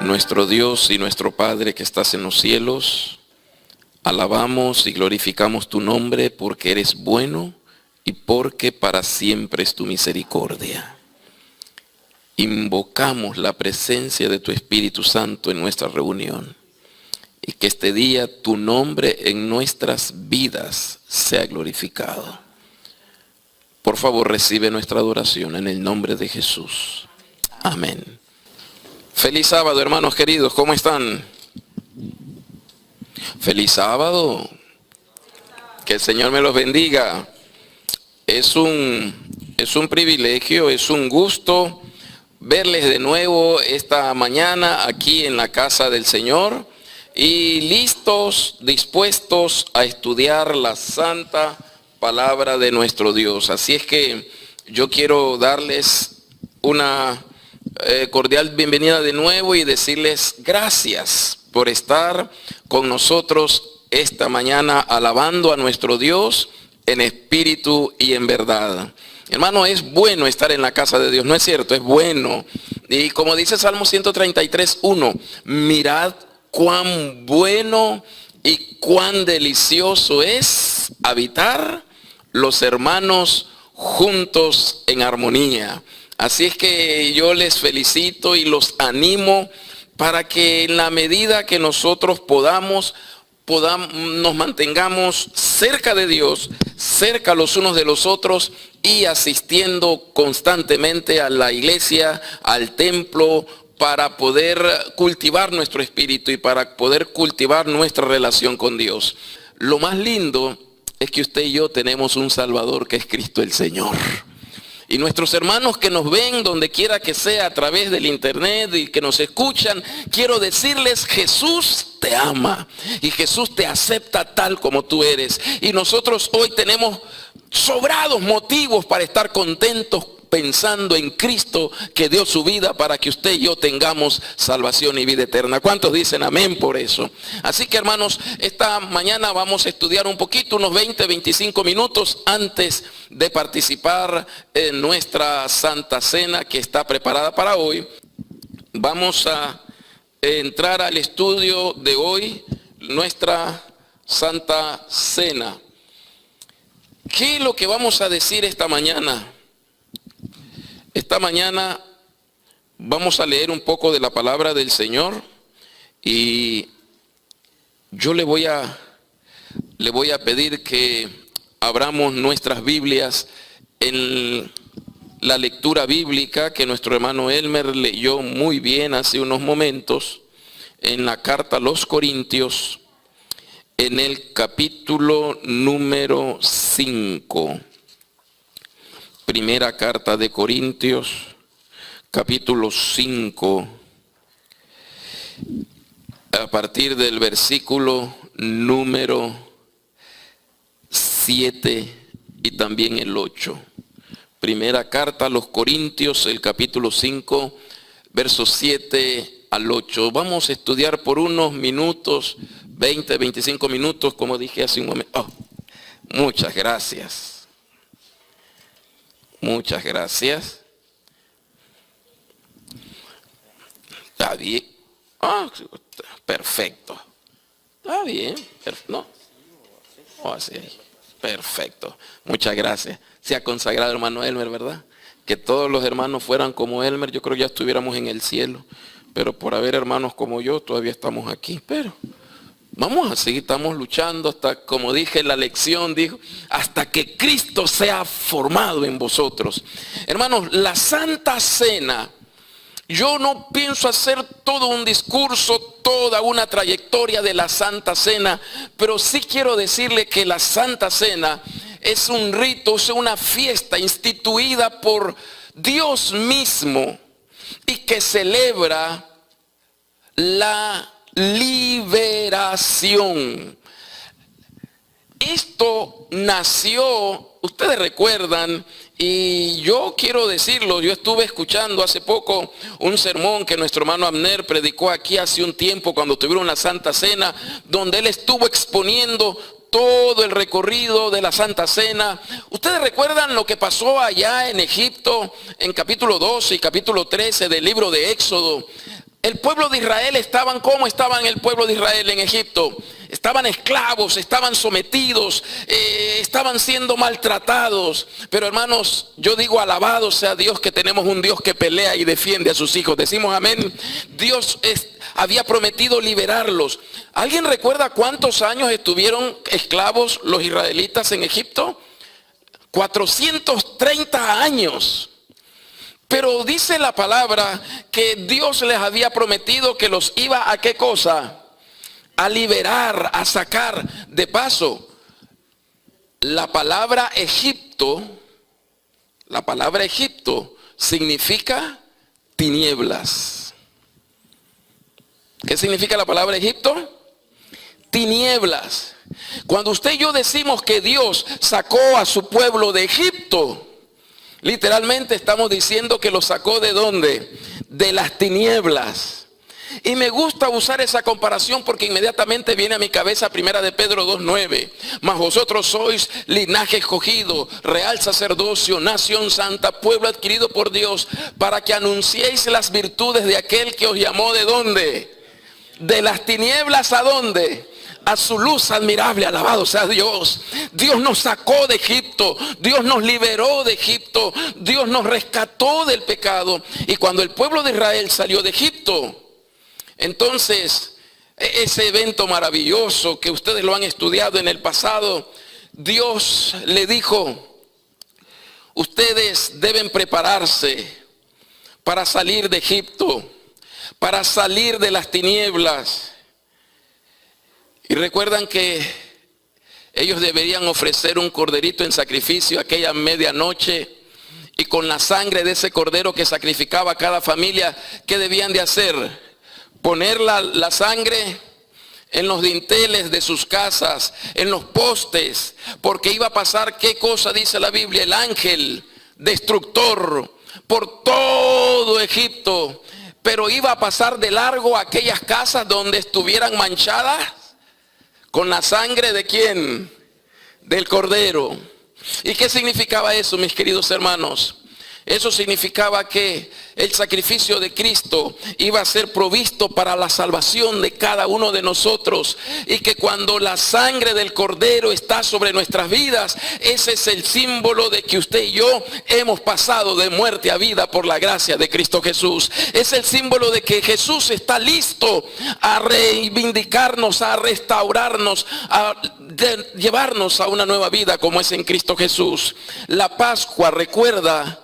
Nuestro Dios y nuestro Padre que estás en los cielos, alabamos y glorificamos tu nombre porque eres bueno y porque para siempre es tu misericordia. Invocamos la presencia de tu Espíritu Santo en nuestra reunión y que este día tu nombre en nuestras vidas sea glorificado. Por favor, recibe nuestra adoración en el nombre de Jesús. Amén. Feliz sábado, hermanos queridos, ¿cómo están? Feliz sábado. Que el Señor me los bendiga. Es un privilegio, es un gusto verles de nuevo esta mañana aquí en la casa del Señor y listos, dispuestos a estudiar la santa palabra de nuestro Dios. Así es que yo quiero darles una cordial bienvenida de nuevo y decirles gracias por estar con nosotros esta mañana alabando a nuestro Dios en espíritu y en verdad. Hermano, es bueno estar en la casa de Dios, ¿no es cierto? Es bueno. Y como dice Salmo 133:1, mirad cuán bueno y cuán delicioso es habitar los hermanos juntos en armonía. Así es que yo les felicito y los animo para que en la medida que nosotros podamos nos mantengamos cerca de Dios, cerca los unos de los otros y asistiendo constantemente a la iglesia, al templo, para poder cultivar nuestro espíritu y para poder cultivar nuestra relación con Dios. Lo más lindo es que usted y yo tenemos un Salvador que es Cristo el Señor. Y nuestros hermanos que nos ven donde quiera que sea a través del internet y que nos escuchan, quiero decirles, Jesús te ama y Jesús te acepta tal como tú eres. Y nosotros hoy tenemos sobrados motivos para estar contentos pensando en Cristo que dio su vida para que usted y yo tengamos salvación y vida eterna. ¿Cuántos dicen amén por eso? Así que, hermanos, esta mañana vamos a estudiar un poquito, unos 20-25 minutos antes de participar en nuestra Santa Cena que está preparada para hoy. Vamos a entrar al estudio de hoy, nuestra Santa Cena. ¿Qué es lo que vamos a decir esta mañana? Esta mañana vamos a leer un poco de la palabra del Señor y yo le voy a pedir que abramos nuestras Biblias en la lectura bíblica que nuestro hermano Elmer leyó muy bien hace unos momentos en la carta a los Corintios, en el capítulo número 5. Primera carta de Corintios, capítulo 5, a partir del versículo número 7 y también el 8. Primera carta a los Corintios, el capítulo 5, versos 7 al 8. Vamos a estudiar por unos minutos, 20-25 minutos, como dije hace un momento. Oh, muchas gracias. Muchas gracias. Está bien. Ah, perfecto. Está bien. No. Oh, así. Perfecto. Muchas gracias. Se ha consagrado hermano Elmer, ¿verdad? Que todos los hermanos fueran como Elmer, yo creo que ya estuviéramos en el cielo. Pero por haber hermanos como yo, todavía estamos aquí. Pero vamos a seguir, estamos luchando hasta, como dije en la lección, dijo, hasta que Cristo sea formado en vosotros. Hermanos, la Santa Cena, yo no pienso hacer todo un discurso, toda una trayectoria de la Santa Cena, pero sí quiero decirle que la Santa Cena es un rito, es una fiesta instituida por Dios mismo y que celebra la liberación. Esto nació, ustedes recuerdan, y yo quiero decirlo, yo estuve escuchando hace poco un sermón que nuestro hermano Abner predicó aquí hace un tiempo cuando tuvieron la Santa Cena, donde él estuvo exponiendo todo el recorrido de la Santa Cena. Ustedes recuerdan lo que pasó allá en Egipto en capítulo 12 y capítulo 13 del libro de Éxodo. El pueblo de Israel estaban, ¿cómo estaban el pueblo de Israel en Egipto? Estaban esclavos, estaban sometidos, estaban siendo maltratados. Pero hermanos, yo digo, alabado sea Dios, que tenemos un Dios que pelea y defiende a sus hijos. Decimos amén. Dios había prometido liberarlos. ¿Alguien recuerda cuántos años estuvieron esclavos los israelitas en Egipto? 430 años. Pero dice la palabra que Dios les había prometido que los iba a ¿qué cosa? A liberar, a sacar. De paso, la palabra Egipto significa tinieblas. ¿Qué significa la palabra Egipto? Tinieblas. Cuando usted y yo decimos que Dios sacó a su pueblo de Egipto, literalmente estamos diciendo que lo sacó ¿de dónde? De las tinieblas. Y me gusta usar esa comparación porque inmediatamente viene a mi cabeza 1 de Pedro 2:9. Mas vosotros sois linaje escogido, real sacerdocio, nación santa, pueblo adquirido por Dios, para que anunciéis las virtudes de aquel que os llamó ¿de dónde? De las tinieblas ¿a dónde? A su luz admirable. Alabado sea Dios. Dios nos sacó de Egipto, Dios nos liberó de Egipto, Dios nos rescató del pecado. Y cuando el pueblo de Israel salió de Egipto, entonces ese evento maravilloso que ustedes lo han estudiado en el pasado, Dios le dijo: ustedes deben prepararse para salir de Egipto, para salir de las tinieblas. Y recuerdan que ellos deberían ofrecer un corderito en sacrificio aquella medianoche, y con la sangre de ese cordero que sacrificaba cada familia, ¿qué debían de hacer? Poner la sangre en los dinteles de sus casas, en los postes, porque iba a pasar, ¿qué cosa dice la Biblia? El ángel destructor por todo Egipto, pero iba a pasar de largo aquellas casas donde estuvieran manchadas con la sangre ¿de quién? Del cordero. ¿Y qué significaba eso, mis queridos hermanos? Eso significaba que el sacrificio de Cristo iba a ser provisto para la salvación de cada uno de nosotros, y que cuando la sangre del cordero está sobre nuestras vidas, ese es el símbolo de que usted y yo hemos pasado de muerte a vida por la gracia de Cristo Jesús. Es el símbolo de que Jesús está listo a reivindicarnos, a restaurarnos, a llevarnos a una nueva vida como es en Cristo Jesús. La Pascua recuerda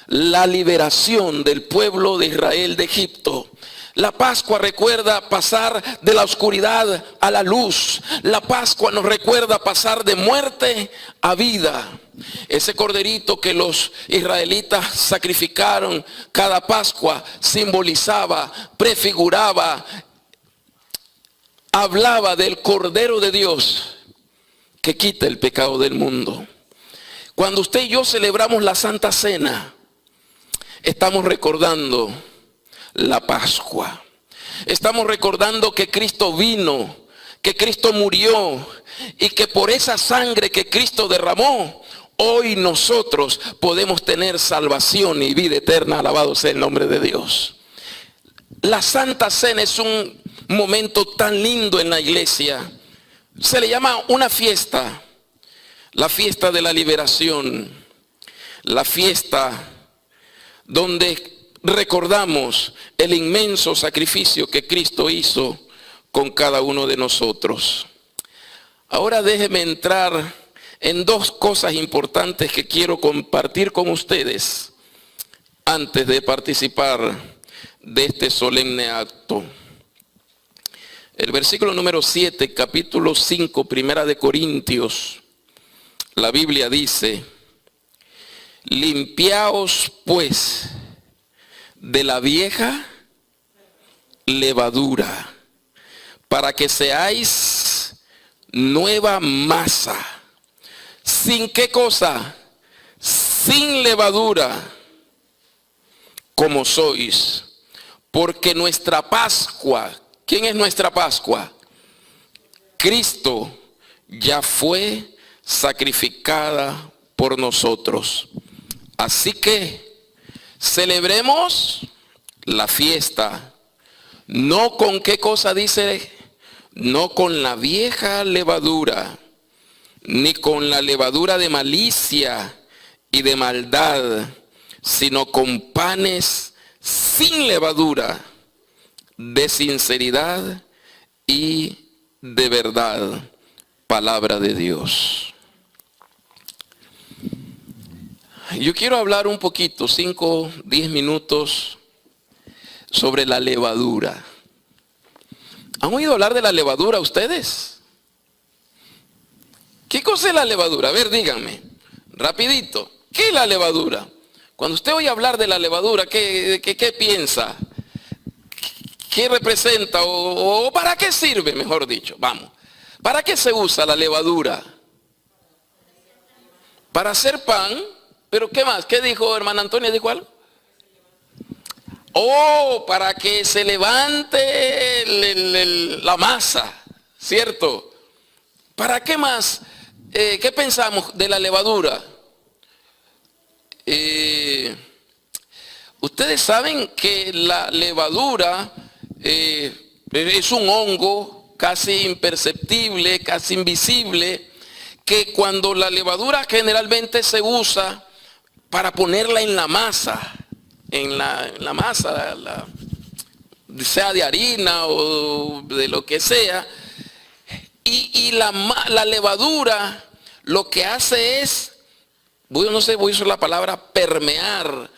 la liberación del pueblo de Israel de Egipto. La Pascua recuerda pasar de la oscuridad a la luz. La Pascua nos recuerda pasar de muerte a vida. Ese corderito que los israelitas sacrificaron cada Pascua simbolizaba, prefiguraba, hablaba del Cordero de Dios que quita el pecado del mundo. Cuando usted y yo celebramos la Santa Cena, estamos recordando la Pascua. Estamos recordando que Cristo vino, que Cristo murió, y que por esa sangre que Cristo derramó, hoy nosotros podemos tener salvación y vida eterna. Alabado sea el nombre de Dios. La Santa Cena es un momento tan lindo en la iglesia. Se le llama una fiesta, la fiesta de la liberación, la fiesta donde recordamos el inmenso sacrificio que Cristo hizo con cada uno de nosotros. Ahora déjeme entrar en dos cosas importantes que quiero compartir con ustedes antes de participar de este solemne acto. El versículo número 7, capítulo 5, 1 de Corintios, la Biblia dice: limpiaos pues de la vieja levadura, para que seáis nueva masa. ¿Sin qué cosa? Sin levadura, como sois. Porque nuestra Pascua, ¿quién es nuestra Pascua? Cristo ya fue sacrificada por nosotros. Así que celebremos la fiesta No con qué cosa dice, no con la vieja levadura, ni con la levadura de malicia y de maldad, sino con panes sin levadura, de sinceridad y de verdad. Palabra de Dios. Yo quiero hablar un poquito, 5, 10 minutos, sobre la levadura. ¿Han oído hablar de la levadura ustedes? ¿Qué cosa es la levadura? A ver, díganme, rapidito. ¿Qué es la levadura? Cuando usted oye hablar de la levadura, ¿qué piensa? ¿Qué representa? ¿O para qué sirve, mejor dicho? Vamos. ¿Para qué se usa la levadura? Para hacer pan. ¿Pero qué más? ¿Qué dijo hermana Antonia? ¿Dijo algo? Oh, para que se levante la masa, ¿cierto? ¿Para qué más? ¿Qué pensamos de la levadura? Ustedes saben que la levadura es un hongo casi imperceptible, casi invisible, que cuando la levadura generalmente se usa para ponerla en la masa, en la masa, sea de harina o de lo que sea, y la levadura lo que hace es, voy a usar la palabra permear,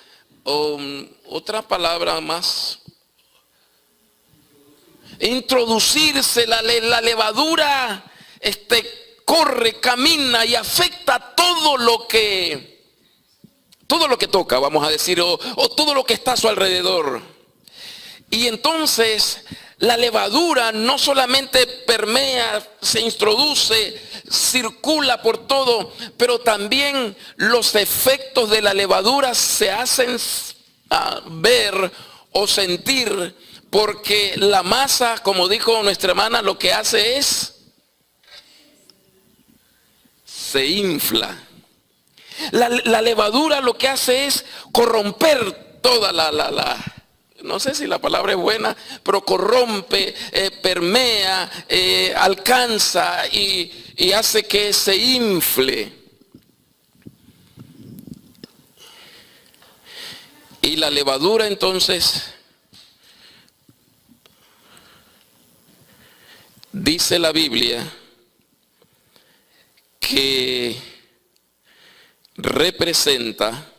o otra palabra más, introducirse. La levadura corre, camina y afecta todo lo que toca, vamos a decir, o todo lo que está a su alrededor. Y entonces la levadura no solamente permea, se introduce, circula por todo, pero también los efectos de la levadura se hacen ver o sentir, porque la masa, como dijo nuestra hermana, lo que hace es se infla. La levadura lo que hace es corromper toda no sé si la palabra es buena, pero corrompe, permea, alcanza y hace que se infle. Y la levadura entonces, dice la Biblia, que representa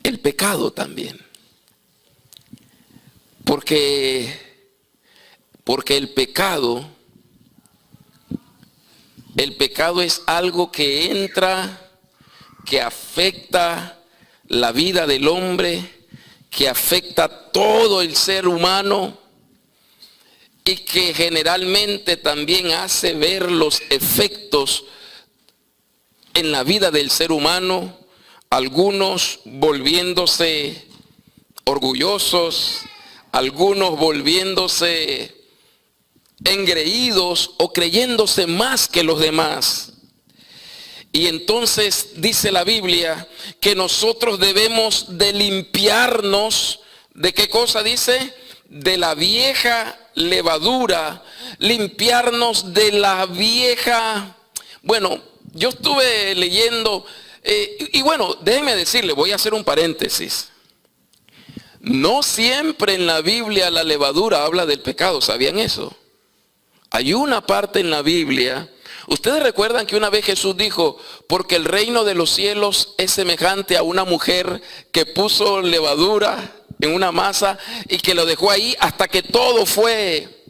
el pecado también. Porque el pecado es algo que entra, que afecta la vida del hombre, que afecta todo el ser humano y que generalmente también hace ver los efectos en la vida del ser humano, algunos volviéndose orgullosos, algunos volviéndose engreídos o creyéndose más que los demás. Y entonces dice la Biblia que nosotros debemos de limpiarnos. ¿De qué cosa dice? De la vieja levadura, limpiarnos de la vieja. Bueno, yo estuve leyendo y bueno, déjenme decirle, voy a hacer un paréntesis. No siempre en la Biblia la levadura habla del pecado, ¿sabían eso? Hay una parte en la Biblia. Ustedes recuerdan que una vez Jesús dijo, porque el reino de los cielos es semejante a una mujer que puso levadura en una masa y que lo dejó ahí hasta que todo fue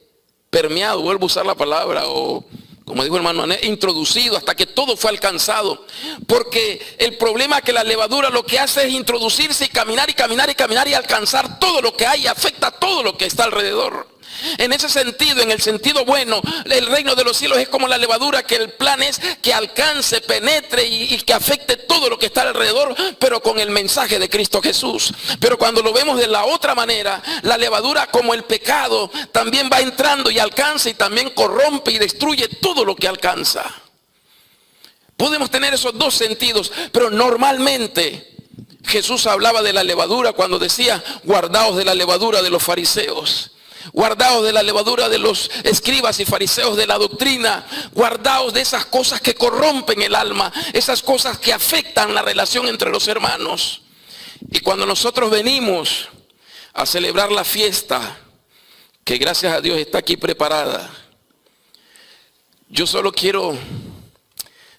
permeado, vuelvo a usar la palabra, o como dijo el hermano, introducido, hasta que todo fue alcanzado. Porque el problema es que la levadura lo que hace es introducirse y caminar y caminar y caminar y alcanzar todo lo que hay y afecta todo lo que está alrededor. En ese sentido, en el sentido bueno, el reino de los cielos es como la levadura, que el plan es que alcance, penetre y que afecte todo lo que está alrededor, pero con el mensaje de Cristo Jesús. Pero cuando lo vemos de la otra manera, la levadura, como el pecado, también va entrando y alcanza y también corrompe y destruye todo lo que alcanza. Podemos tener esos dos sentidos, pero normalmente Jesús hablaba de la levadura cuando decía, guardaos de la levadura de los fariseos. Guardaos de la levadura de los escribas y fariseos de la doctrina. Guardaos de esas cosas que corrompen el alma, esas cosas que afectan la relación entre los hermanos. Y cuando nosotros venimos a celebrar la fiesta, que gracias a Dios está aquí preparada, yo solo quiero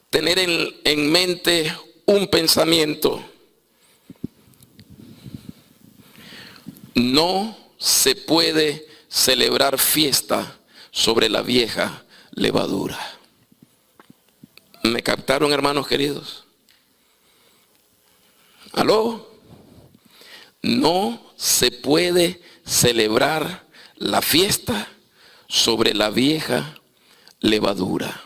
tener en mente un pensamiento. No se puede celebrar fiesta sobre la vieja levadura. ¿Me captaron, hermanos queridos? ¿Aló? No se puede celebrar la fiesta sobre la vieja levadura.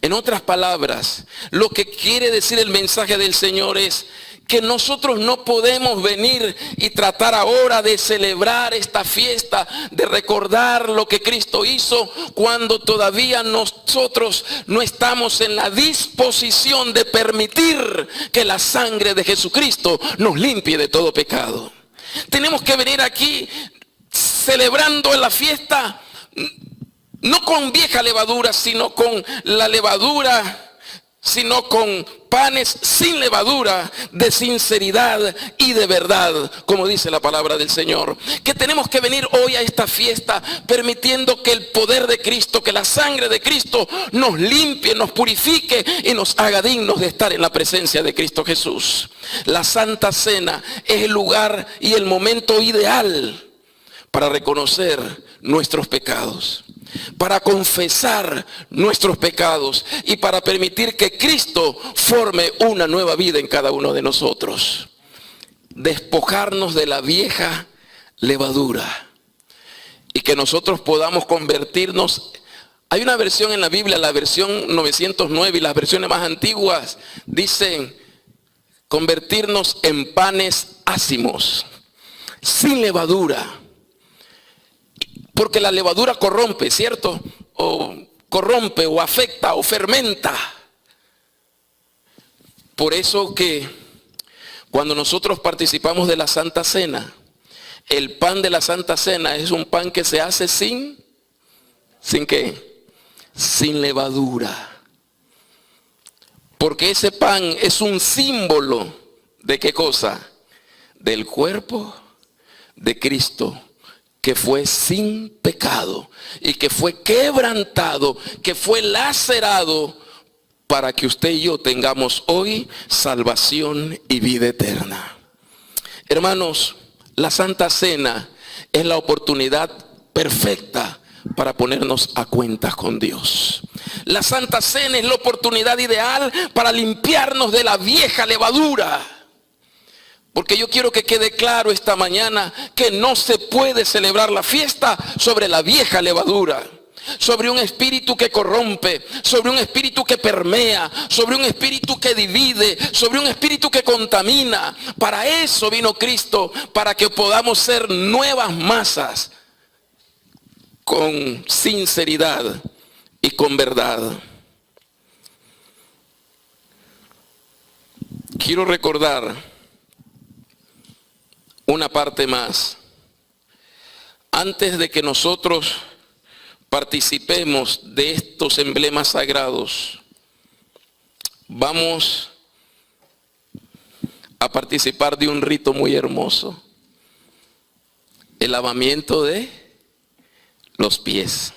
En otras palabras, lo que quiere decir el mensaje del Señor es que nosotros no podemos venir y tratar ahora de celebrar esta fiesta, de recordar lo que Cristo hizo, cuando todavía nosotros no estamos en la disposición de permitir que la sangre de Jesucristo nos limpie de todo pecado. Tenemos que venir aquí celebrando la fiesta, no con vieja levadura, sino con la levadura, sino con panes sin levadura, de sinceridad y de verdad, como dice la palabra del Señor. Que tenemos que venir hoy a esta fiesta permitiendo que el poder de Cristo, que la sangre de Cristo nos limpie, nos purifique y nos haga dignos de estar en la presencia de Cristo Jesús. La Santa Cena es el lugar y el momento ideal para reconocer nuestros pecados, para confesar nuestros pecados y para permitir que Cristo forme una nueva vida en cada uno de nosotros. Despojarnos de la vieja levadura y que nosotros podamos convertirnos. Hay una versión en la Biblia, la versión 909, y las versiones más antiguas dicen convertirnos en panes ácimos, sin levadura. Porque la levadura corrompe, ¿cierto? O corrompe, o afecta, o fermenta. Por eso que cuando nosotros participamos de la Santa Cena, el pan de la Santa Cena es un pan que se hace ¿sin qué? Sin levadura. Porque ese pan es un símbolo ¿de qué cosa? Del cuerpo de Cristo, que fue sin pecado y que fue quebrantado, que fue lacerado para que usted y yo tengamos hoy salvación y vida eterna. Hermanos, la Santa Cena es la oportunidad perfecta para ponernos a cuentas con Dios. La Santa Cena es la oportunidad ideal para limpiarnos de la vieja levadura. Porque yo quiero que quede claro esta mañana que no se puede celebrar la fiesta sobre la vieja levadura, sobre un espíritu que corrompe, sobre un espíritu que permea, sobre un espíritu que divide, sobre un espíritu que contamina. Para eso vino Cristo, para que podamos ser nuevas masas con sinceridad y con verdad. Quiero recordar una parte más. Antes de que nosotros participemos de estos emblemas sagrados, vamos a participar de un rito muy hermoso: el lavamiento de los pies.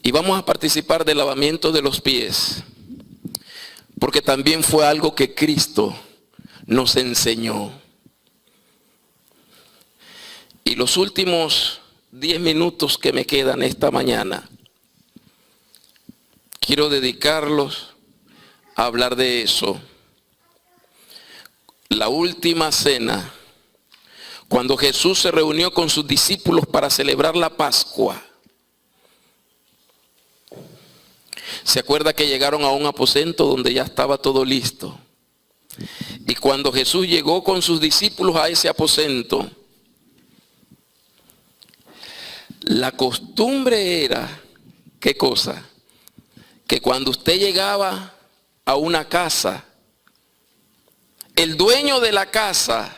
Y vamos a participar del lavamiento de los pies, porque también fue algo que Cristo nos enseñó. Y los últimos 10 minutos que me quedan esta mañana, quiero dedicarlos a hablar de eso. La última cena, cuando Jesús se reunió con sus discípulos para celebrar la Pascua. Se acuerda que llegaron a un aposento donde ya estaba todo listo. Y cuando Jesús llegó con sus discípulos a ese aposento, la costumbre era, ¿qué cosa? Que cuando usted llegaba a una casa, el dueño de la casa,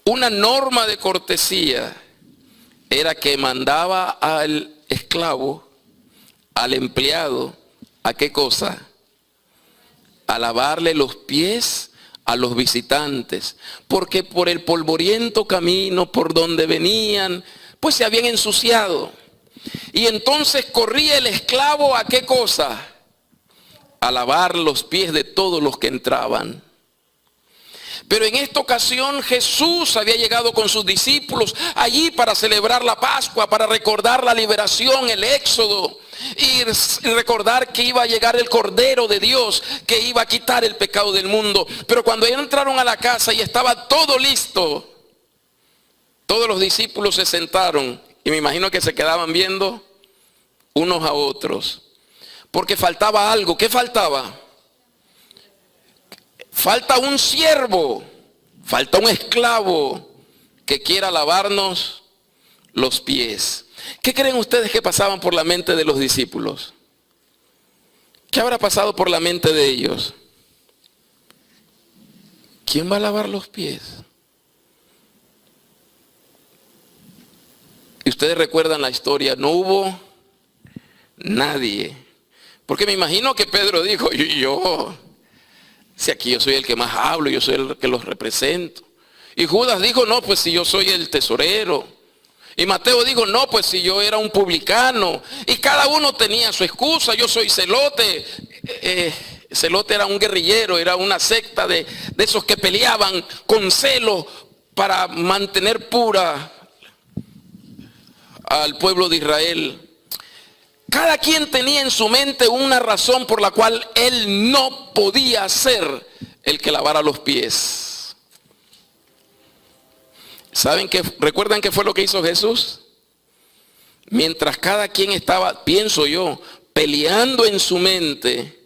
una norma de cortesía era que mandaba al esclavo, al empleado, ¿a qué cosa? A lavarle los pies a los visitantes, porque por el polvoriento camino por donde venían, pues se habían ensuciado. Y entonces corría el esclavo ¿a qué cosa? A lavar los pies de todos los que entraban. Pero en esta ocasión Jesús había llegado con sus discípulos allí para celebrar la Pascua, para recordar la liberación, el éxodo, y recordar que iba a llegar el Cordero de Dios, que iba a quitar el pecado del mundo. Pero cuando entraron a la casa y estaba todo listo, todos los discípulos se sentaron y me imagino que se quedaban viendo unos a otros, porque faltaba algo. ¿Qué faltaba? Falta un siervo, falta un esclavo que quiera lavarnos los pies. ¿Qué creen ustedes que pasaban por la mente de los discípulos? ¿Qué habrá pasado por la mente de ellos? ¿Quién va a lavar los pies? Y ustedes recuerdan la historia, no hubo nadie. Porque me imagino que Pedro dijo, si aquí yo soy el que más hablo, yo soy el que los represento. Y Judas dijo, no, pues si yo soy el tesorero. Y Mateo dijo, no, pues si yo era un publicano. Y cada uno tenía su excusa, yo soy celote. Celote era un guerrillero, era una secta de esos que peleaban con celo para mantener pura al pueblo de Israel. Cada quien tenía en su mente una razón por la cual él no podía ser el que lavara los pies. ¿Saben qué? ¿Recuerdan qué fue lo que hizo Jesús? Mientras cada quien estaba, pienso yo, peleando en su mente,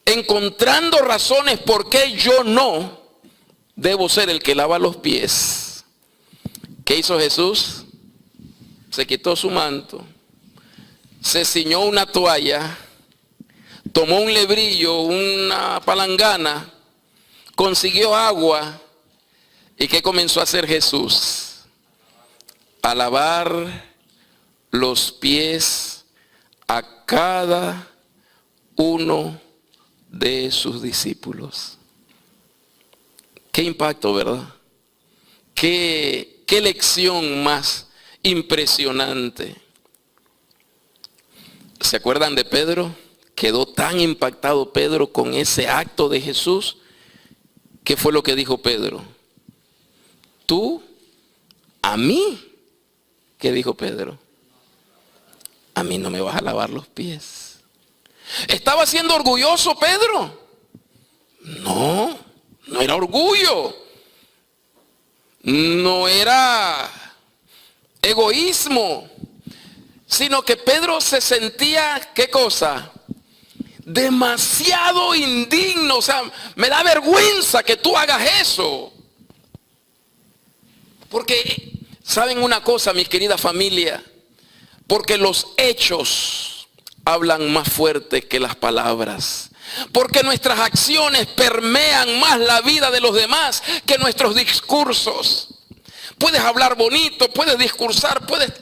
encontrando razones por qué yo no debo ser el que lava los pies. ¿Qué hizo Jesús? Se quitó su manto, se ciñó una toalla, tomó un lebrillo, una palangana, consiguió agua. ¿Y qué comenzó a hacer Jesús? A lavar los pies a cada uno de sus discípulos. Qué impacto, ¿verdad? Qué lección más impresionante. ¿Se acuerdan de Pedro? Quedó tan impactado Pedro con ese acto de Jesús. ¿Qué fue lo que dijo Pedro? ¿Tú? ¿A mí? ¿Qué dijo Pedro? A mí no me vas a lavar los pies. ¿Estaba siendo orgulloso Pedro? No, no era orgullo. No era egoísmo. Sino que Pedro se sentía, ¿qué cosa? Demasiado indigno. O sea, me da vergüenza que tú hagas eso. Porque, ¿saben una cosa, mi querida familia? Porque los hechos hablan más fuerte que las palabras. Porque nuestras acciones permean más la vida de los demás que nuestros discursos. Puedes hablar bonito, puedes discursar, puedes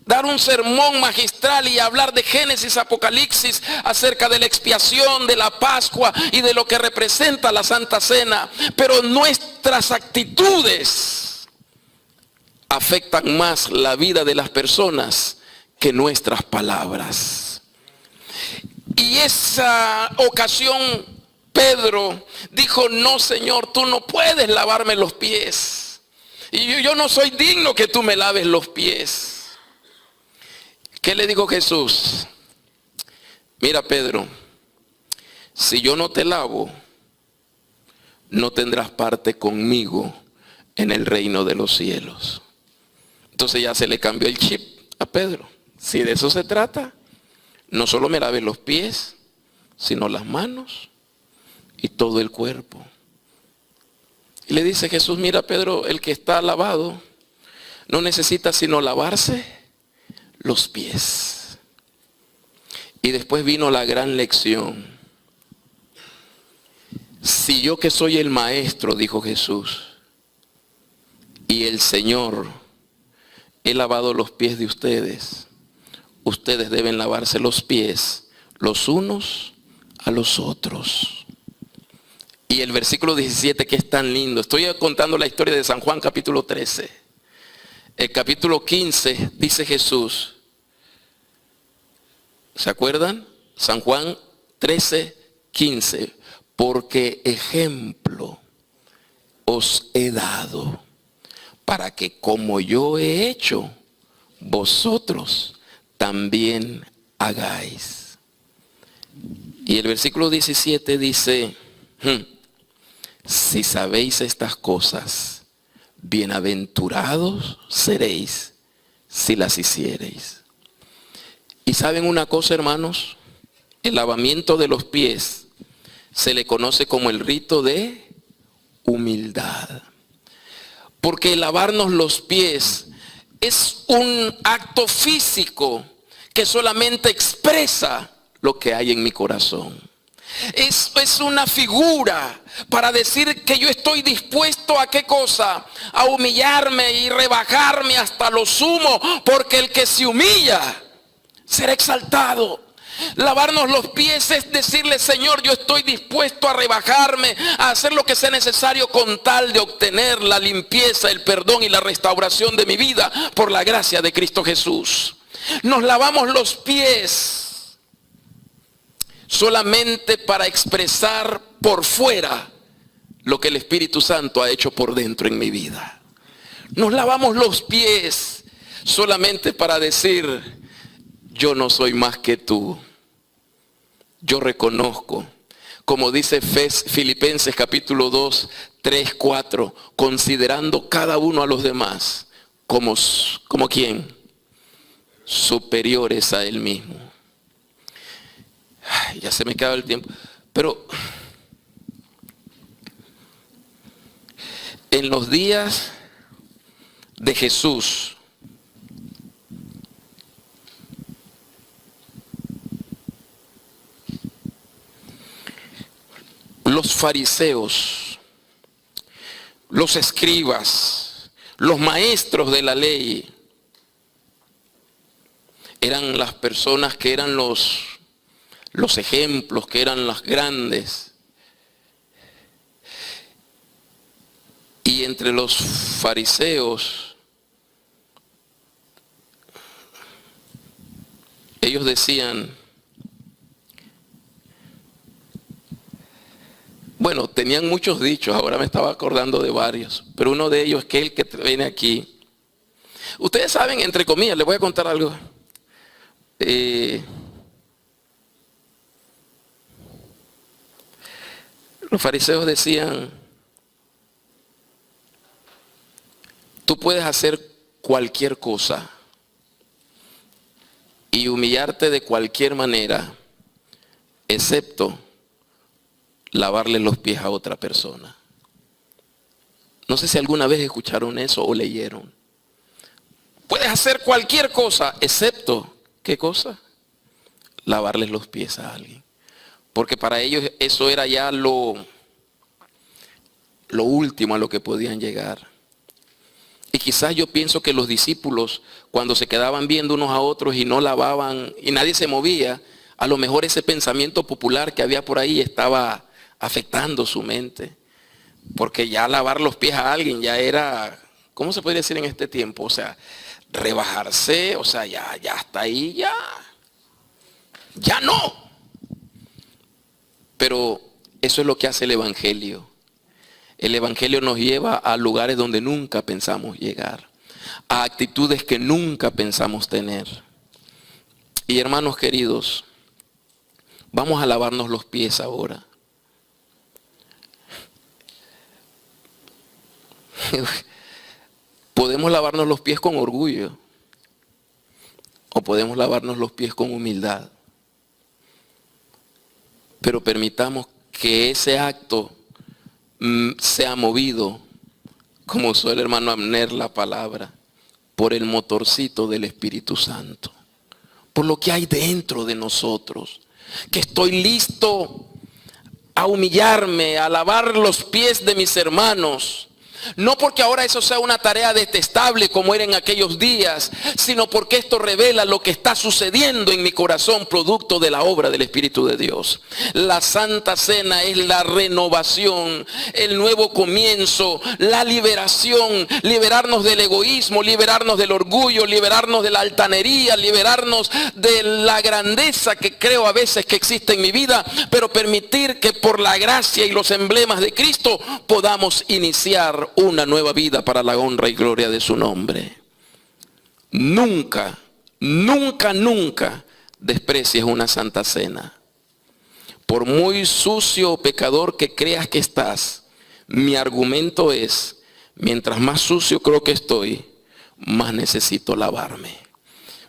dar un sermón magistral y hablar de Génesis, Apocalipsis, acerca de la expiación, de la Pascua y de lo que representa la Santa Cena. Pero nuestras actitudes afectan más la vida de las personas que nuestras palabras. Y esa ocasión Pedro dijo, no Señor, tú no puedes lavarme los pies. Y yo no soy digno que tú me laves los pies. ¿Qué le dijo Jesús? Mira Pedro, si yo no te lavo, no tendrás parte conmigo en el reino de los cielos. Entonces ya se le cambió el chip a Pedro. Si de eso se trata, no solo me laves los pies, sino las manos y todo el cuerpo. Y le dice Jesús, mira Pedro, el que está lavado no necesita sino lavarse los pies. Y después vino la gran lección. Si yo que soy el maestro, dijo Jesús, y el Señor, he lavado los pies de ustedes, ustedes deben lavarse los pies los unos a los otros. Y el versículo 17, que es tan lindo. Estoy contando la historia de San Juan capítulo 13. El capítulo 15 dice Jesús. ¿Se acuerdan? San Juan 13, 15. Porque ejemplo os he dado para que como yo he hecho, vosotros también hagáis. Y el versículo 17 dice, si sabéis estas cosas, bienaventurados seréis si las hiciereis. Y saben una cosa, hermanos, el lavamiento de los pies se le conoce como el rito de humildad. Porque lavarnos los pies es un acto físico que solamente expresa lo que hay en mi corazón. Es una figura para decir que yo estoy dispuesto a qué cosa, a humillarme y rebajarme hasta lo sumo, porque el que se humilla será exaltado. Lavarnos los pies es decirle, Señor, yo estoy dispuesto a rebajarme, a hacer lo que sea necesario con tal de obtener la limpieza, el perdón y la restauración de mi vida por la gracia de Cristo Jesús. Nos lavamos los pies solamente para expresar por fuera lo que el Espíritu Santo ha hecho por dentro en mi vida. Nos lavamos los pies solamente para decir, yo no soy más que tú. Yo reconozco, como dice Filipenses capítulo 2, 3, 4, considerando cada uno a los demás como ¿quién? Superiores a él mismo. Ay, ya se me acaba el tiempo. Pero en los días de Jesús, los fariseos, los escribas, los maestros de la ley, eran las personas que eran los ejemplos, que eran las grandes. Y entre los fariseos, ellos decían, bueno, tenían muchos dichos, ahora me estaba acordando de varios, pero uno de ellos es que el que viene aquí. Ustedes saben, entre comillas, les voy a contar algo. Los fariseos decían, tú puedes hacer cualquier cosa y humillarte de cualquier manera, excepto lavarle los pies a otra persona. No sé si alguna vez escucharon eso o leyeron. Puedes hacer cualquier cosa, excepto, ¿qué cosa? Lavarles los pies a alguien. Porque para ellos eso era ya lo último a lo que podían llegar. Y quizás yo pienso que los discípulos, cuando se quedaban viendo unos a otros y no lavaban y nadie se movía, a lo mejor ese pensamiento popular que había por ahí estaba afectando su mente. Porque ya lavar los pies a alguien ya era, ¿cómo se podría decir en este tiempo? O sea, rebajarse, o sea, ya hasta ahí, ya no. Pero eso es lo que hace el Evangelio. El Evangelio nos lleva a lugares donde nunca pensamos llegar, a actitudes que nunca pensamos tener. Y hermanos queridos, vamos a lavarnos los pies ahora. Podemos lavarnos los pies con orgullo o podemos lavarnos los pies con humildad. Pero permitamos que ese acto sea movido, como usó el hermano Abner la palabra, por el motorcito del Espíritu Santo, por lo que hay dentro de nosotros, que estoy listo a humillarme, a lavar los pies de mis hermanos. No porque ahora eso sea una tarea detestable como era en aquellos días, sino porque esto revela lo que está sucediendo en mi corazón, producto de la obra del Espíritu de Dios. La Santa Cena es la renovación, el nuevo comienzo, la liberación, liberarnos del egoísmo, liberarnos del orgullo, liberarnos de la altanería, liberarnos de la grandeza que creo a veces que existe en mi vida, pero permitir que por la gracia y los emblemas de Cristo podamos iniciar una nueva vida para la honra y gloria de su nombre. Nunca, nunca, nunca desprecies una Santa Cena. Por muy sucio o pecador que creas que estás, mi argumento es, mientras más sucio creo que estoy, más necesito lavarme.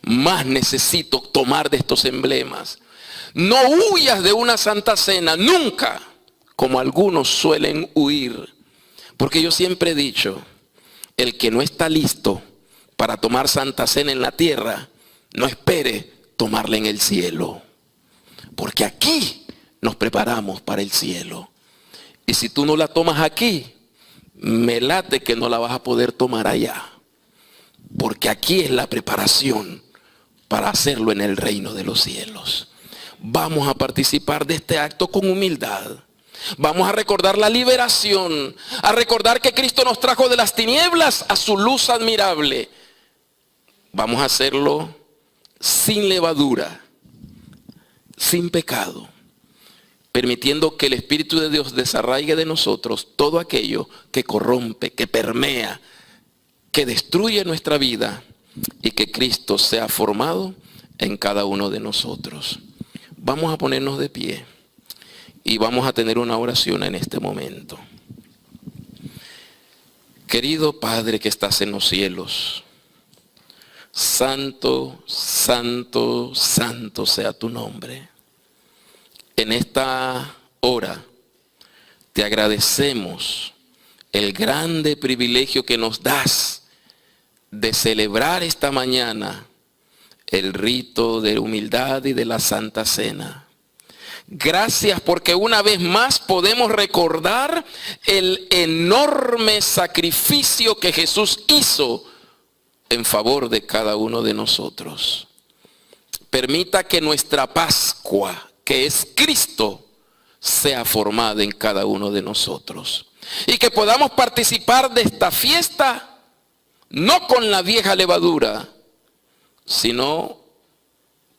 Más necesito tomar de estos emblemas. No huyas de una Santa Cena, nunca, como algunos suelen huir. Porque yo siempre he dicho, el que no está listo para tomar Santa Cena en la tierra, no espere tomarla en el cielo. Porque aquí nos preparamos para el cielo. Y si tú no la tomas aquí, me late que no la vas a poder tomar allá. Porque aquí es la preparación para hacerlo en el reino de los cielos. Vamos a participar de este acto con humildad. Vamos a recordar la liberación, a recordar que Cristo nos trajo de las tinieblas a su luz admirable. Vamos a hacerlo sin levadura, sin pecado, permitiendo que el Espíritu de Dios desarraigue de nosotros todo aquello que corrompe, que permea, que destruye nuestra vida y que Cristo sea formado en cada uno de nosotros. Vamos a ponernos de pie. Y vamos a tener una oración en este momento. Querido Padre que estás en los cielos, santo, santo, santo sea tu nombre. En esta hora te agradecemos el grande privilegio que nos das de celebrar esta mañana el rito de humildad y de la Santa Cena. Gracias porque una vez más podemos recordar el enorme sacrificio que Jesús hizo en favor de cada uno de nosotros. Permita que nuestra Pascua, que es Cristo, sea formada en cada uno de nosotros. Y que podamos participar de esta fiesta, no con la vieja levadura, sino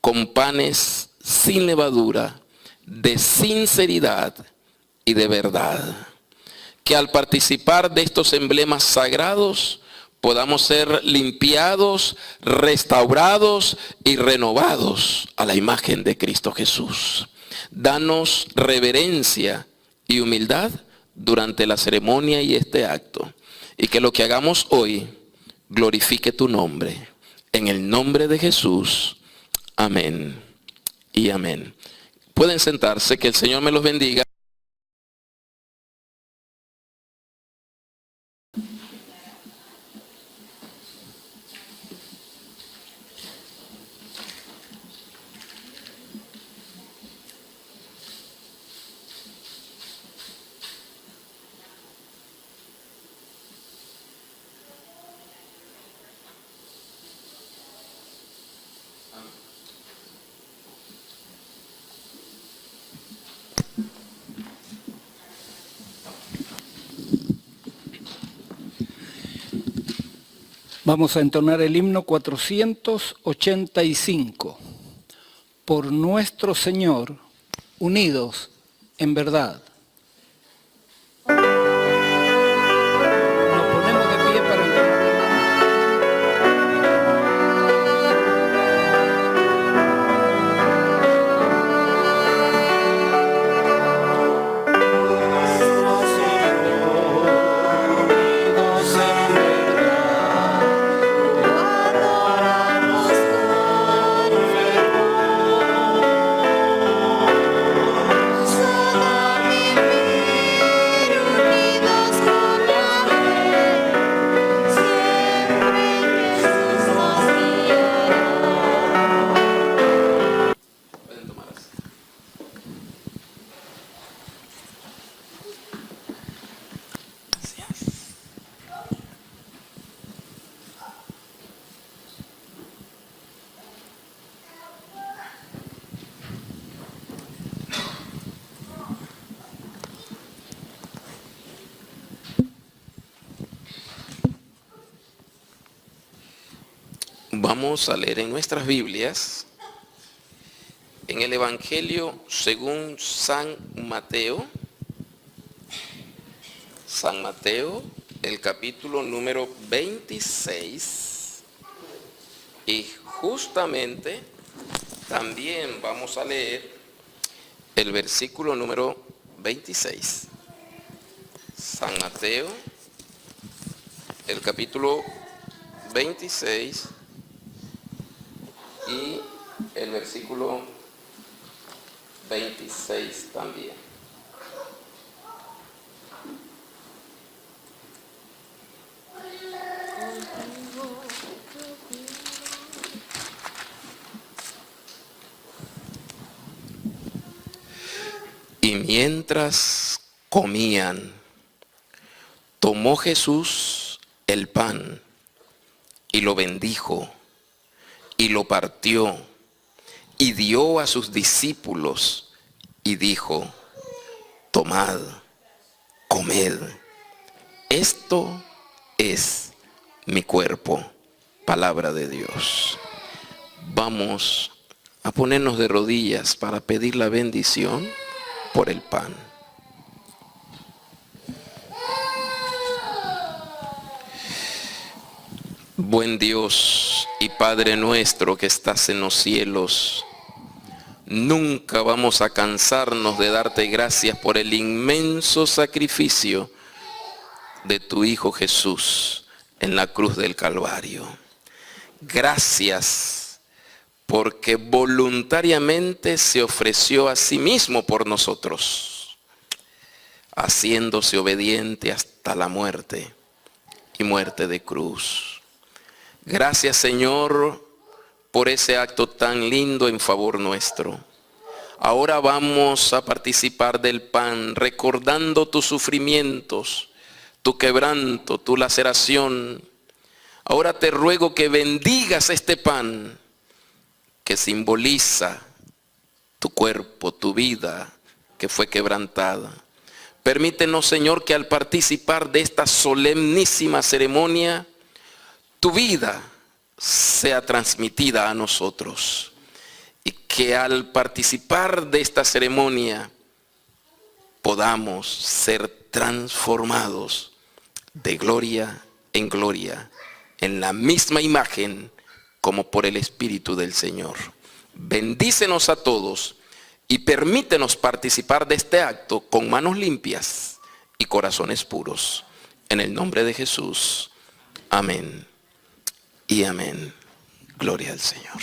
con panes sin levadura, de sinceridad y de verdad. Que al participar de estos emblemas sagrados podamos ser limpiados, restaurados y renovados a la imagen de Cristo Jesús. Danos reverencia y humildad durante la ceremonia y este acto. Y que lo que hagamos hoy glorifique tu nombre. En el nombre de Jesús. Amén y amén. Pueden sentarse, que el Señor me los bendiga. Vamos a entonar el himno 485. Por nuestro Señor, unidos en verdad. Nos ponemos de pie para entonar el himno. Thank you. Vamos a leer en nuestras Biblias, en el Evangelio según San Mateo, el capítulo número 26, y justamente también vamos a leer el versículo número 26. San Mateo, el capítulo 26 y el versículo 26 también. Y mientras comían, tomó Jesús el pan y lo bendijo y lo partió y dio a sus discípulos y dijo: tomad, comed, esto es mi cuerpo. Palabra de Dios. Vamos a ponernos de rodillas para pedir la bendición por el pan. Buen Dios y Padre nuestro que estás en los cielos, nunca vamos a cansarnos de darte gracias por el inmenso sacrificio de tu Hijo Jesús en la cruz del Calvario. Gracias porque voluntariamente se ofreció a sí mismo por nosotros, haciéndose obediente hasta la muerte y muerte de cruz. Gracias, Señor, por ese acto tan lindo en favor nuestro. Ahora vamos a participar del pan, recordando tus sufrimientos, tu quebranto, tu laceración. Ahora te ruego que bendigas este pan que simboliza tu cuerpo, tu vida que fue quebrantada. Permítenos, Señor, que al participar de esta solemnísima ceremonia, tu vida sea transmitida a nosotros, y que al participar de esta ceremonia podamos ser transformados de gloria en gloria en la misma imagen como por el Espíritu del Señor. Bendícenos a todos y permítenos participar de este acto con manos limpias y corazones puros. En el nombre de Jesús. Amén. Y amén. Gloria al Señor.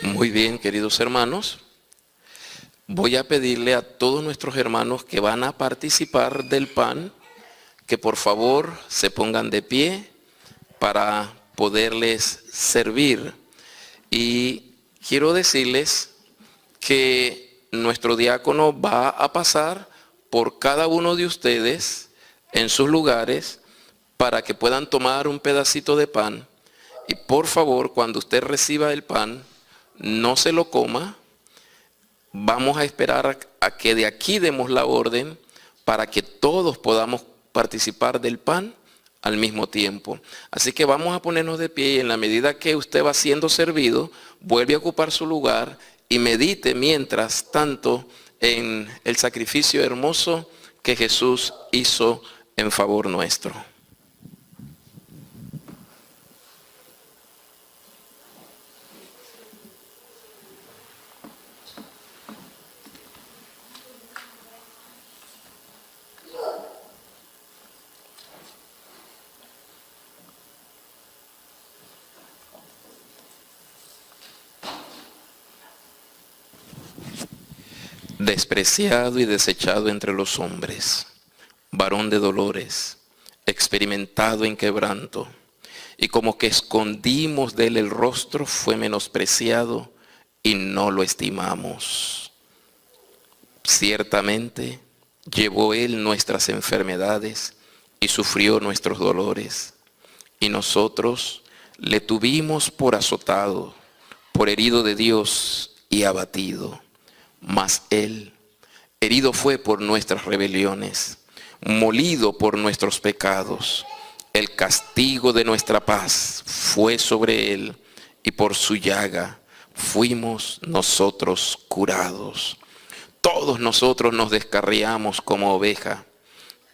Muy bien, queridos hermanos, voy a pedirle a todos nuestros hermanos que van a participar del pan, que por favor se pongan de pie para poderles servir. Y quiero decirles que nuestro diácono va a pasar por cada uno de ustedes en sus lugares para que puedan tomar un pedacito de pan. Y por favor, cuando usted reciba el pan, no se lo coma. Vamos a esperar a que de aquí demos la orden para que todos podamos participar del pan al mismo tiempo. Así que vamos a ponernos de pie, y en la medida que usted va siendo servido, vuelve a ocupar su lugar y medite mientras tanto en el sacrificio hermoso que Jesús hizo en favor nuestro. Despreciado y desechado entre los hombres, varón de dolores, experimentado en quebranto, y como que escondimos de él el rostro, fue menospreciado y no lo estimamos. Ciertamente llevó él nuestras enfermedades y sufrió nuestros dolores, y nosotros le tuvimos por azotado, por herido de Dios y abatido. Mas él herido fue por nuestras rebeliones, molido por nuestros pecados. El castigo de nuestra paz fue sobre él, y por su llaga fuimos nosotros curados. Todos nosotros nos descarriamos como oveja,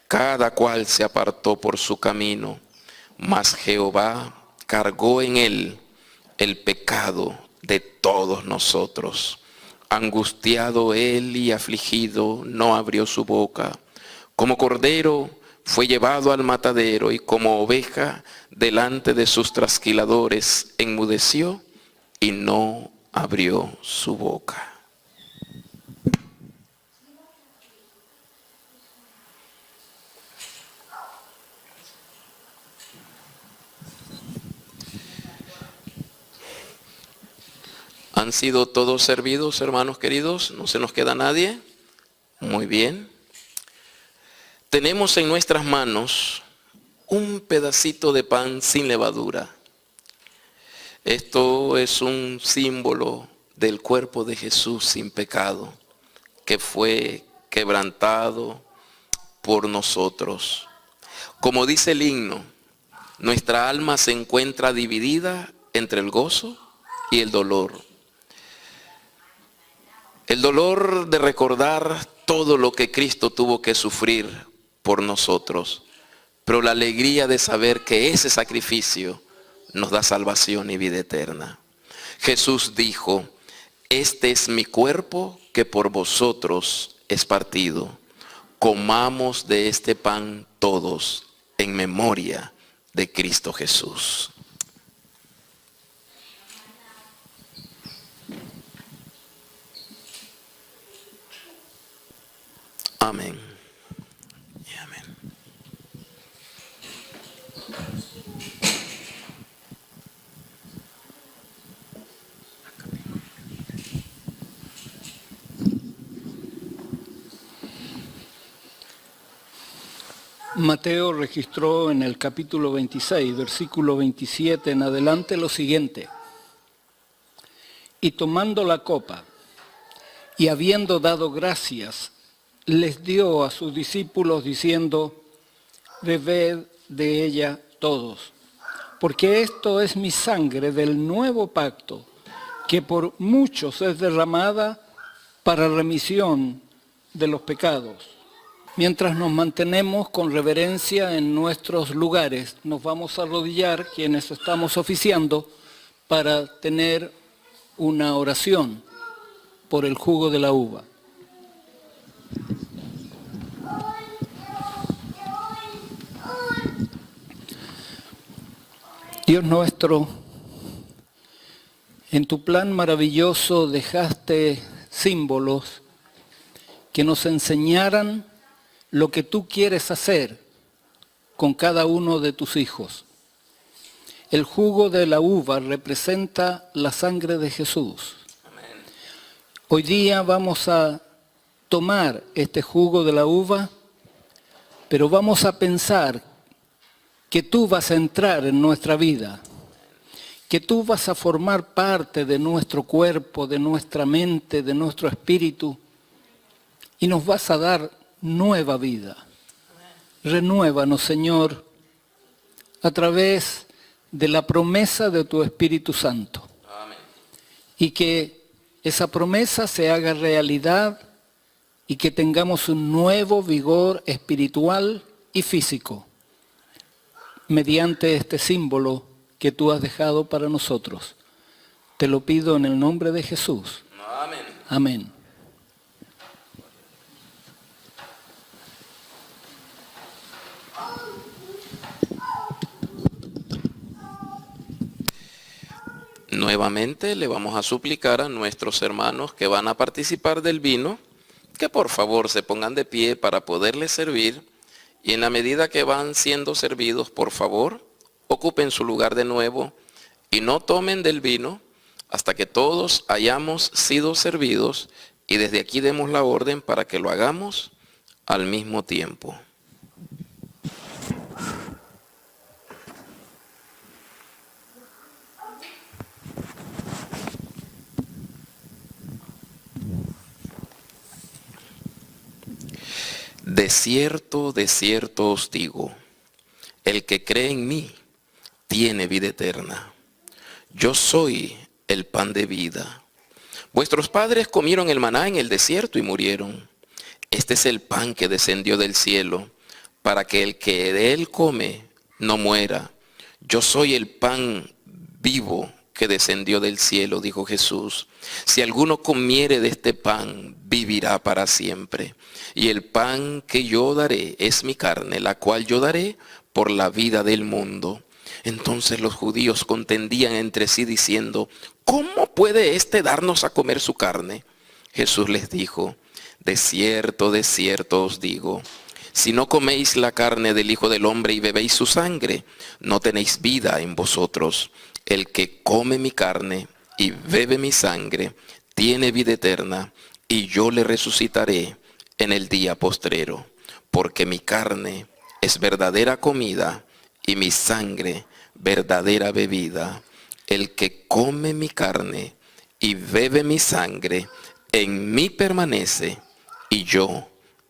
cada cual se apartó por su camino, mas Jehová cargó en él el pecado de todos nosotros. Angustiado él y afligido, no abrió su boca. Como cordero fue llevado al matadero, y como oveja delante de sus trasquiladores enmudeció y no abrió su boca. ¿Han sido todos servidos, hermanos queridos? ¿No se nos queda nadie? Muy bien. Tenemos en nuestras manos un pedacito de pan sin levadura. Esto es un símbolo del cuerpo de Jesús sin pecado, que fue quebrantado por nosotros. Como dice el himno, nuestra alma se encuentra dividida entre el gozo y el dolor. El dolor de recordar todo lo que Cristo tuvo que sufrir por nosotros, pero la alegría de saber que ese sacrificio nos da salvación y vida eterna. Jesús dijo: este es mi cuerpo que por vosotros es partido. Comamos de este pan todos en memoria de Cristo Jesús. Amén. Y amén. Mateo registró en el capítulo 26, versículo 27 en adelante lo siguiente: y tomando la copa, y habiendo dado gracias, les dio a sus discípulos diciendo: bebed de ella todos, porque esto es mi sangre del nuevo pacto, que por muchos es derramada para remisión de los pecados. Mientras nos mantenemos con reverencia en nuestros lugares, nos vamos a arrodillar quienes estamos oficiando para tener una oración por el jugo de la uva. Dios nuestro, en tu plan maravilloso dejaste símbolos que nos enseñaran lo que tú quieres hacer con cada uno de tus hijos. El jugo de la uva representa la sangre de Jesús. Amén. Hoy día vamos a tomar este jugo de la uva, pero vamos a pensar que tú vas a entrar en nuestra vida, que tú vas a formar parte de nuestro cuerpo, de nuestra mente, de nuestro espíritu, y nos vas a dar nueva vida. Renuévanos, Señor, a través de la promesa de tu Espíritu Santo. Amén. Y que esa promesa se haga realidad y que tengamos un nuevo vigor espiritual y físico mediante este símbolo que tú has dejado para nosotros. Te lo pido en el nombre de Jesús. Amén. Amén. Nuevamente le vamos a suplicar a nuestros hermanos que van a participar del vino que por favor se pongan de pie para poderles servir Y en la medida que van siendo servidos, por favor, ocupen su lugar de nuevo y no tomen del vino hasta que todos hayamos sido servidos, y desde aquí demos la orden para que lo hagamos al mismo tiempo. De cierto os digo, el que cree en mí tiene vida eterna. Yo soy el pan de vida. Vuestros padres comieron el maná en el desierto y murieron. Este es el pan que descendió del cielo, para que el que de él come no muera. Yo soy el pan vivo que descendió del cielo, dijo Jesús. Si alguno comiere de este pan, vivirá para siempre. Y el pan que yo daré es mi carne, la cual yo daré por la vida del mundo. Entonces los judíos contendían entre sí diciendo, ¿cómo puede éste darnos a comer su carne? Jesús les dijo, de cierto os digo, si no coméis la carne del Hijo del Hombre y bebéis su sangre, no tenéis vida en vosotros. El que come mi carne y bebe mi sangre, tiene vida eterna, y yo le resucitaré en el día postrero, porque mi carne es verdadera comida y mi sangre verdadera bebida. El que come mi carne y bebe mi sangre, en mí permanece y yo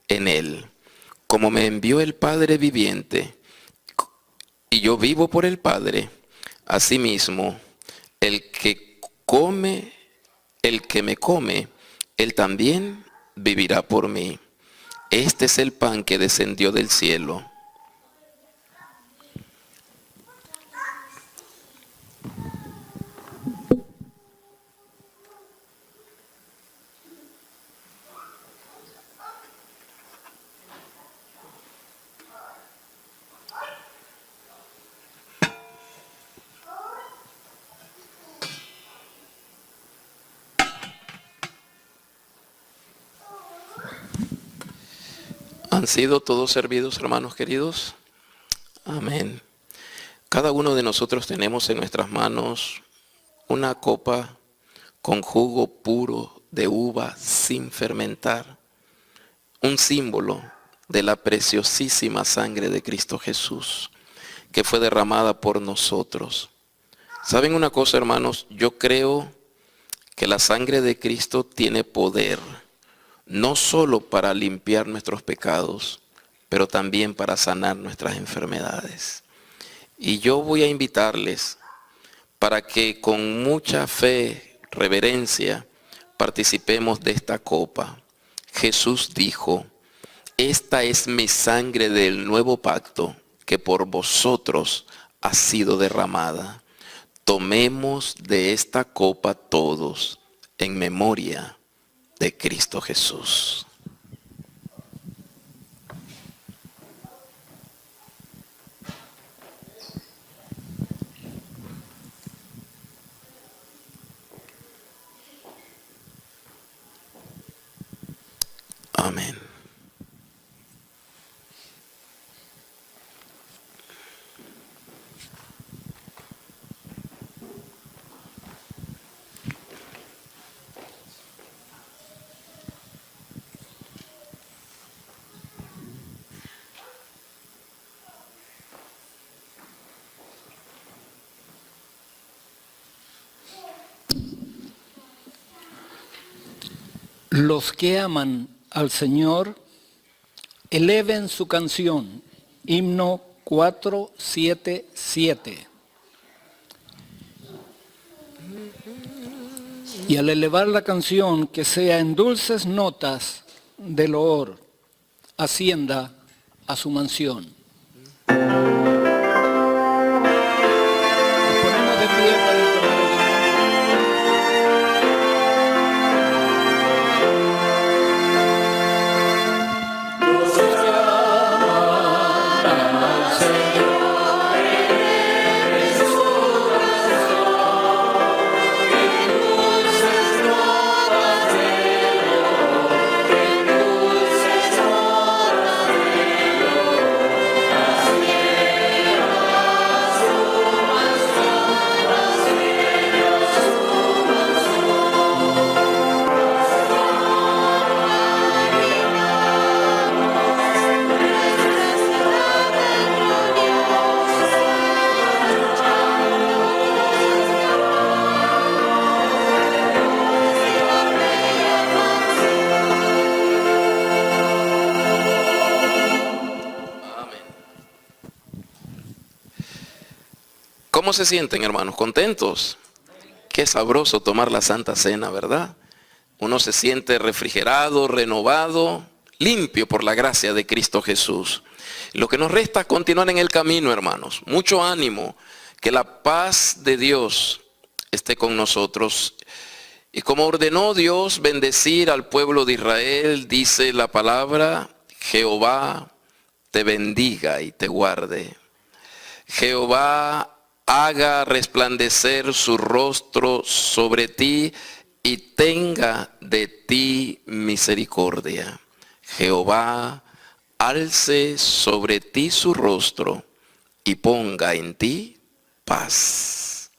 en él. Como me envió el Padre viviente y yo vivo por el Padre, asimismo el que me come, él también vivirá por mí. Este es el pan que descendió del cielo. ¿Han sido todos servidos, hermanos queridos? Amén. Cada uno de nosotros tenemos en nuestras manos una copa con jugo puro de uva sin fermentar, un símbolo de la preciosísima sangre de Cristo Jesús, que fue derramada por nosotros. ¿Saben una cosa, hermanos? Yo creo que la sangre de Cristo tiene poder, no solo para limpiar nuestros pecados, pero también para sanar nuestras enfermedades. Y yo voy a invitarles para que con mucha fe, reverencia, participemos de esta copa. Jesús dijo, esta es mi sangre del nuevo pacto, que por vosotros ha sido derramada. Tomemos de esta copa todos en memoria de Cristo Jesús. Amén. Los que aman al Señor, eleven su canción, himno 477. Y al elevar la canción, que sea en dulces notas de loor, ascienda a su mansión. Nos ponemos de pie para entonar el himno. ¿Cómo se sienten, hermanos? ¿Contentos? Qué sabroso tomar la Santa Cena, ¿verdad? Uno se siente refrigerado, renovado, limpio por la gracia de Cristo Jesús. Lo que nos resta es continuar en el camino, hermanos. Mucho ánimo, que la paz de Dios esté con nosotros. Y como ordenó Dios bendecir al pueblo de Israel, dice la palabra: Jehová te bendiga y te guarde. Jehová haga resplandecer su rostro sobre ti y tenga de ti misericordia. Jehová alce sobre ti su rostro y ponga en ti paz.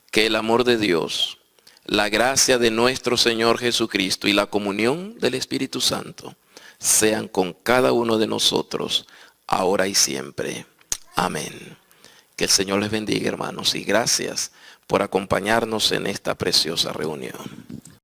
Que el amor de Dios, la gracia de nuestro Señor Jesucristo y la comunión del Espíritu Santo sean con cada uno de nosotros, ahora y siempre. Amén. Que el Señor les bendiga, hermanos, y gracias por acompañarnos en esta preciosa reunión.